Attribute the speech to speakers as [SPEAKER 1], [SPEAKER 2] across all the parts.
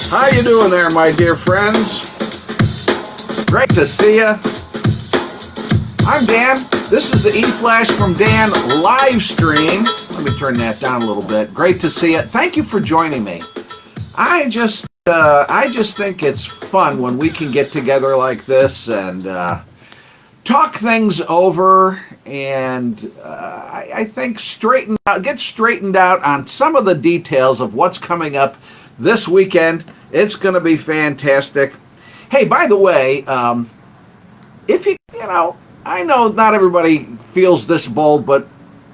[SPEAKER 1] How you doing there, my dear friends? Great to see you. I'm Dan. This is the E-Flash from Dan live stream. Let me turn that down a little bit. Great to see you. Thank you for joining me. I just think it's fun when we can get together like this and talk things over and I think get straightened out on some of the details of what's coming up this weekend. It's going to be fantastic. Hey, by the way, if you know, I know not everybody feels this bold, but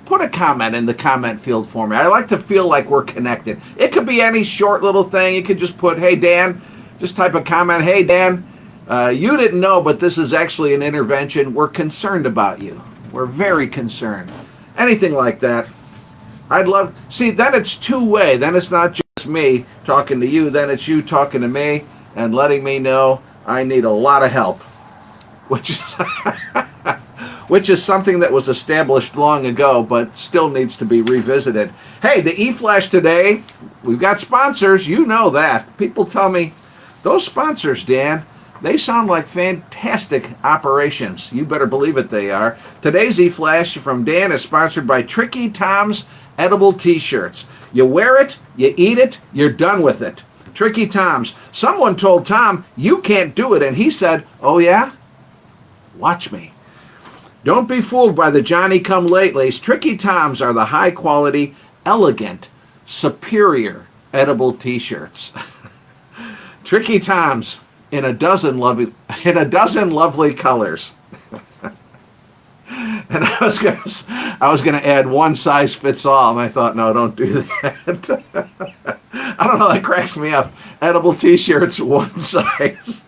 [SPEAKER 1] put a comment in the comment field for me. I like to feel like we're connected. It could be any short little thing. You could just put, hey, Dan, just type a comment. Hey, Dan, you didn't know, but this is actually an intervention. We're concerned about you. We're very concerned. Anything like that. I'd love, see, then it's two-way. Then it's not just me talking to you. Then it's you talking to me and letting me know I need a lot of help, which is which is something that was established long ago, but still needs to be revisited. Hey, the E-Flash today, we've got sponsors. You know that. People tell me, those sponsors, Dan, they sound like fantastic operations. You better believe it, they are. Today's E-Flash from Dan is sponsored by Tricky Tom's Edible T-shirts. You wear it, you eat it, you're done with it. Tricky Tom's. Someone told Tom, you can't do it, and he said, oh yeah? Watch me. Don't be fooled by the Johnny-come-latelys. Tricky Tom's are the high-quality, elegant, superior edible T-shirts. Tricky Tom's in a dozen lovely colors. And I was gonna add one size fits all, and I thought, no, don't do that. I don't know, that cracks me up. Edible T-shirts, one size.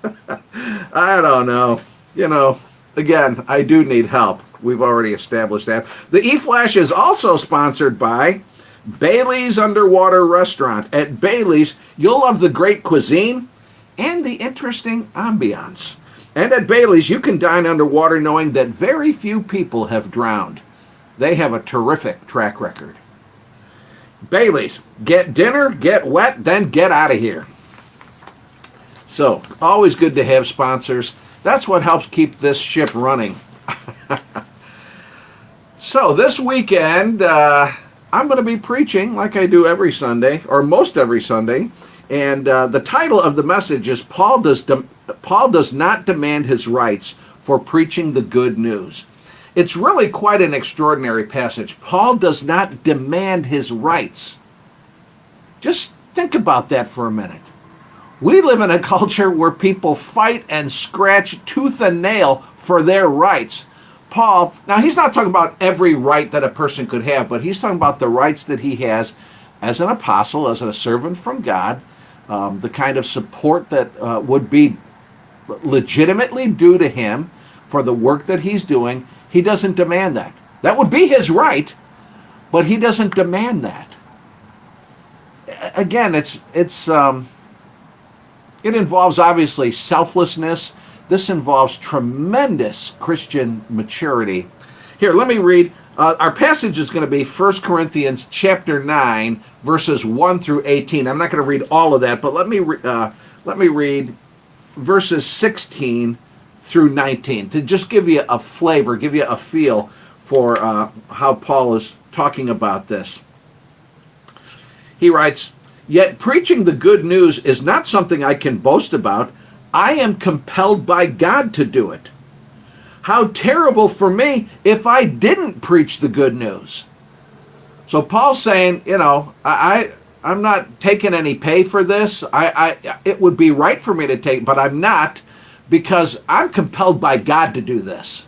[SPEAKER 1] I don't know. You know, again, I do need help. We've already established that. The E-Flash is also sponsored by Bailey's Underwater Restaurant. At Bailey's, you'll love the great cuisine and the interesting ambiance. And at Bailey's, you can dine underwater knowing that very few people have drowned. They have a terrific track record. Bailey's, get dinner, get wet, then get out of here. So, always good to have sponsors. That's what helps keep this ship running. So, this weekend, I'm going to be preaching like I do every Sunday, or most every Sunday. And the title of the message is Paul does not demand his rights for preaching the good news. It's really quite an extraordinary passage. Paul does not demand his rights. Just think about that for a minute. We live in a culture where people fight and scratch tooth and nail for their rights. Paul, now he's not talking about every right that a person could have, but he's talking about the rights that he has as an apostle, as a servant from God, the kind of support that would be legitimately due to him for the work that he's doing. He doesn't demand that. That would be his right, but he doesn't demand that. Again, it involves obviously selflessness. This involves tremendous Christian maturity. Here, let me read. Our passage is going to be 1 Corinthians chapter 9, verses 1 through 18. I'm not going to read all of that, but let me read verses 16 through 19 to just give you a flavor, give you a feel for how Paul is talking about this. He writes, "Yet preaching the good news is not something I can boast about. I am compelled by God to do it. How terrible for me if I didn't preach the good news." So Paul's saying, you know, I'm not taking any pay for this. It would be right for me to take, but I'm not, because I'm compelled by God to do this.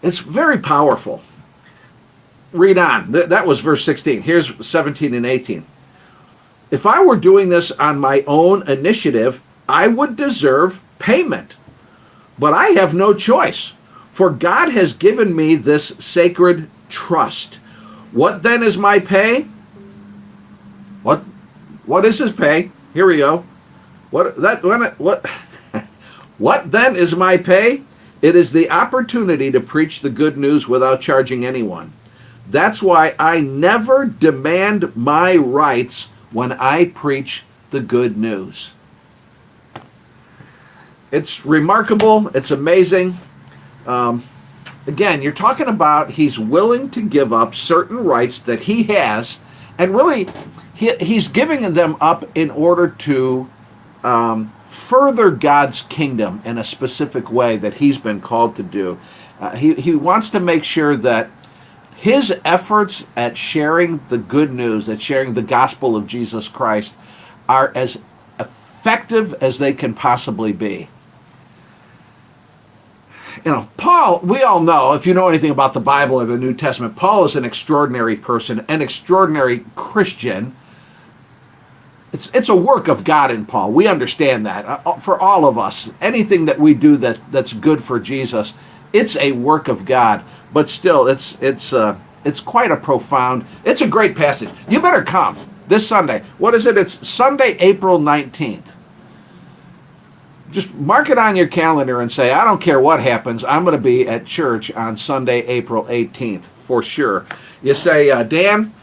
[SPEAKER 1] It's very powerful. Read on. That was verse 16. Here's 17 and 18. "If I were doing this on my own initiative, I would deserve payment. But I have no choice, for God has given me this sacred trust. What then is my pay?" What is his pay? Here we go. What then is my pay? It is the opportunity to preach the good news without charging anyone. That's why I never demand my rights when I preach the good news. It's remarkable. It's amazing. Again, you're talking about he's willing to give up certain rights that he has, and really he's giving them up in order to further God's kingdom in a specific way that he's been called to do. He wants to make sure that his efforts at sharing the good news, at sharing the gospel of Jesus Christ, are as effective as they can possibly be. You know, Paul, we all know, if you know anything about the Bible or the New Testament, Paul is an extraordinary person, an extraordinary Christian. It's a work of God in Paul. We understand that. For all of us, anything that we do that's good for Jesus, it's a work of God. But still, it's quite a profound, it's a great passage. You better come this Sunday. What is it? It's Sunday, April 19th. Just mark it on your calendar and say, I don't care what happens, I'm going to be at church on Sunday, April 18th, for sure. You say, Dan,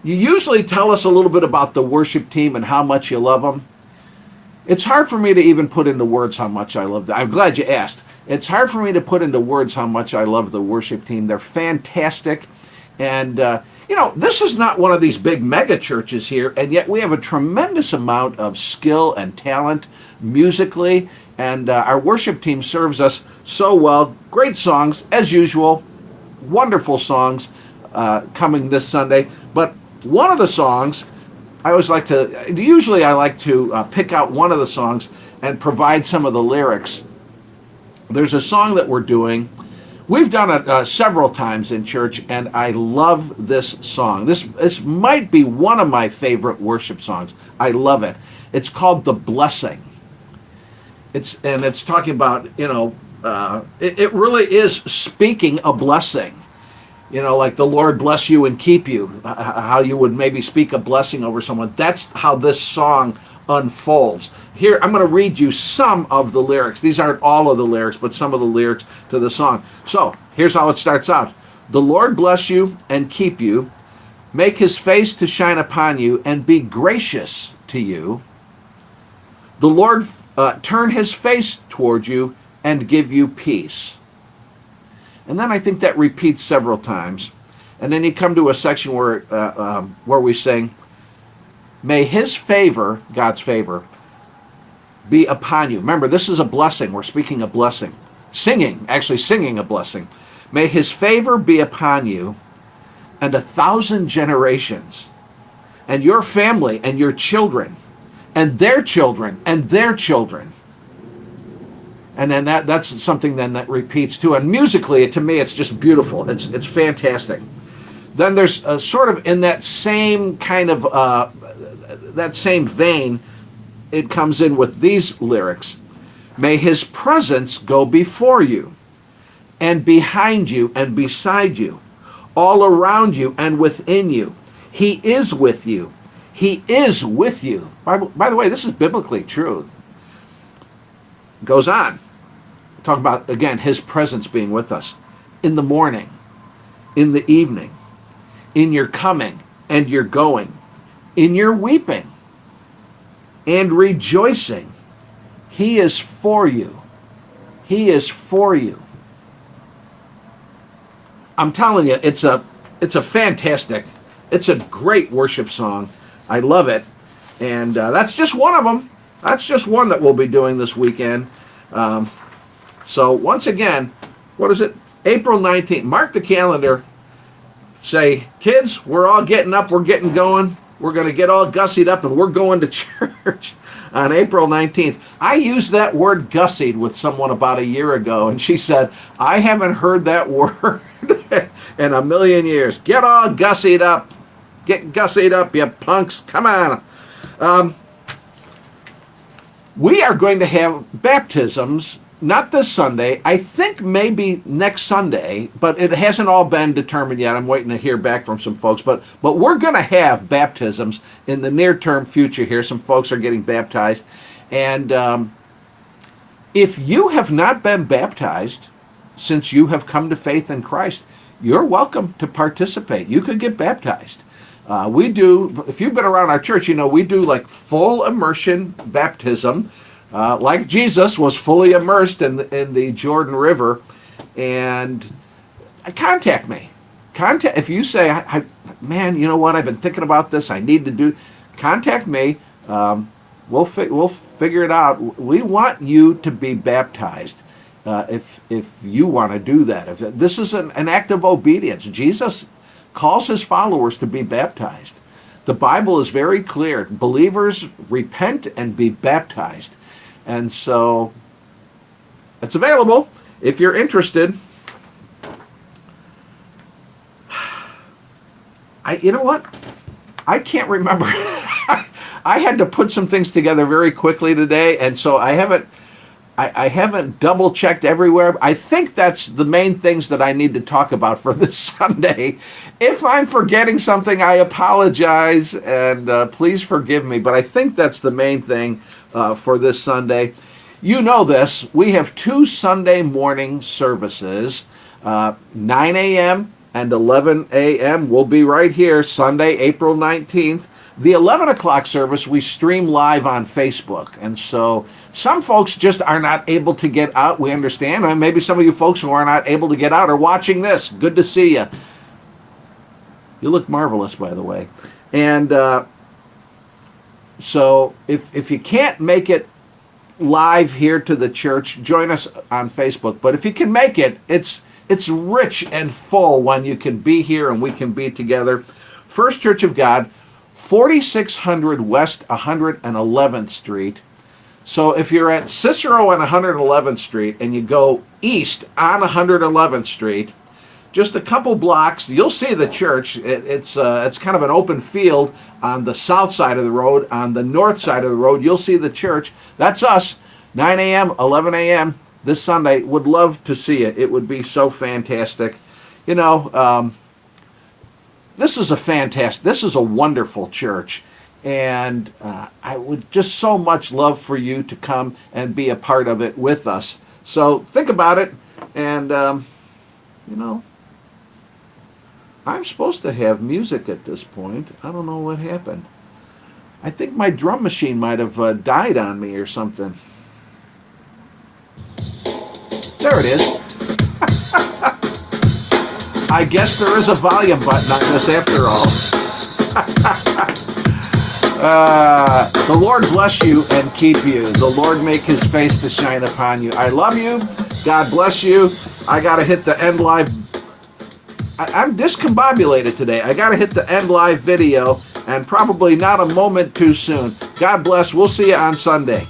[SPEAKER 1] you usually tell us a little bit about the worship team and how much you love them. It's hard for me to even put into words how much I love them. I'm glad you asked. It's hard for me to put into words how much I love the worship team. They're fantastic. And, you know, this is not one of these big mega churches here, and yet we have a tremendous amount of skill and talent musically, and our worship team serves us so well. Great songs, as usual. Wonderful songs coming this Sunday. But one of the songs, usually I like to pick out one of the songs and provide some of the lyrics. There's a song that we're doing. We've done it several times in church, and I love this song. This might be one of my favorite worship songs. I love it. It's called "The Blessing." It's talking about, you know, it really is speaking a blessing. You know, like the Lord bless you and keep you. How you would maybe speak a blessing over someone. That's how this song unfolds. Here, I'm going to read you some of the lyrics. These aren't all of the lyrics, but some of the lyrics to the song. So, here's how it starts out. The Lord bless you and keep you, make his face to shine upon you and be gracious to you. The Lord turn his face toward you and give you peace. And then I think that repeats several times. And then you come to a section where we sing, may his favor, God's favor, be upon you. Remember, this is a blessing. We're speaking a blessing. Singing a blessing. May his favor be upon you and 1,000 generations, and your family and your children, and their children, and their children. And then that's something then that repeats too. And musically, to me, it's just beautiful. It's fantastic. Then there's sort of in that same kind of, that same vein, it comes in with these lyrics. May his presence go before you, and behind you, and beside you, all around you, and within you. He is with you. He is with you. By the way, this is biblically true. Goes on. Talk about, again, his presence being with us in the morning, in the evening, in your coming and your going, in your weeping and rejoicing. He is for you. He is for you. I'm telling you, it's a fantastic, it's a great worship song. I love it. And that's just one of them. That's just one that we'll be doing this weekend. So once again, what is it? April 19th. Mark the calendar. Say, kids, we're all getting up. We're getting going. We're going to get all gussied up, and we're going to church on April 19th. I used that word gussied with someone about a year ago, and she said, I haven't heard that word in a million years. Get all gussied up. Get gussied up, you punks. Come on. We are going to have baptisms, not this Sunday. I think maybe next Sunday, but it hasn't all been determined yet. I'm waiting to hear back from some folks. But we're going to have baptisms in the near-term future here. Some folks are getting baptized. And if you have not been baptized since you have come to faith in Christ, you're welcome to participate. You could get baptized. We do, if you've been around our church, you know, we do like full immersion baptism, like Jesus was fully immersed in the Jordan River. And contact me. If you say, man, you know what, I've been thinking about this, I need to do, contact me. We'll figure it out. We want you to be baptized. If you want to do that. If this is an act of obedience. Jesus calls his followers to be baptized. The Bible is very clear. Believers repent and be baptized. And so it's available if you're interested. You know what? I can't remember. I had to put some things together very quickly today, and so I haven't double checked everywhere. I think that's the main things that I need to talk about for this Sunday. If I'm forgetting something, I apologize, and please forgive me. But I think that's the main thing for this Sunday. You know this. We have 2 Sunday morning services, 9 a.m. and 11 a.m. We'll be right here Sunday, April 19th. The 11 o'clock service we stream live on Facebook. And so some folks just are not able to get out. We understand. And maybe some of you folks who are not able to get out are watching this. Good to see you. You look marvelous, by the way. And so if you can't make it live here to the church, join us on Facebook. But if you can make it, it's rich and full when you can be here and we can be together. First Church of God, 4600 West 111th Street. So if you're at Cicero on 111th Street and you go east on 111th Street, just a couple blocks, you'll see the church. It's kind of an open field on the south side of the road. On the north side of the road, you'll see the church. That's us, 9 a.m., 11 a.m. this Sunday. Would love to see it. It would be so fantastic. You know, this is a wonderful church. And I would just so much love for you to come and be a part of it with us. So think about it. And, you know, I'm supposed to have music at this point. I don't know what happened. I think my drum machine might have died on me or something. There it is. I guess there is a volume button on this after all. The Lord bless you and keep you. The Lord make his face to shine upon you. I love you. God bless you. I got to hit the end live. I'm discombobulated today. I got to hit the end live video, and probably not a moment too soon. God bless. We'll see you on Sunday.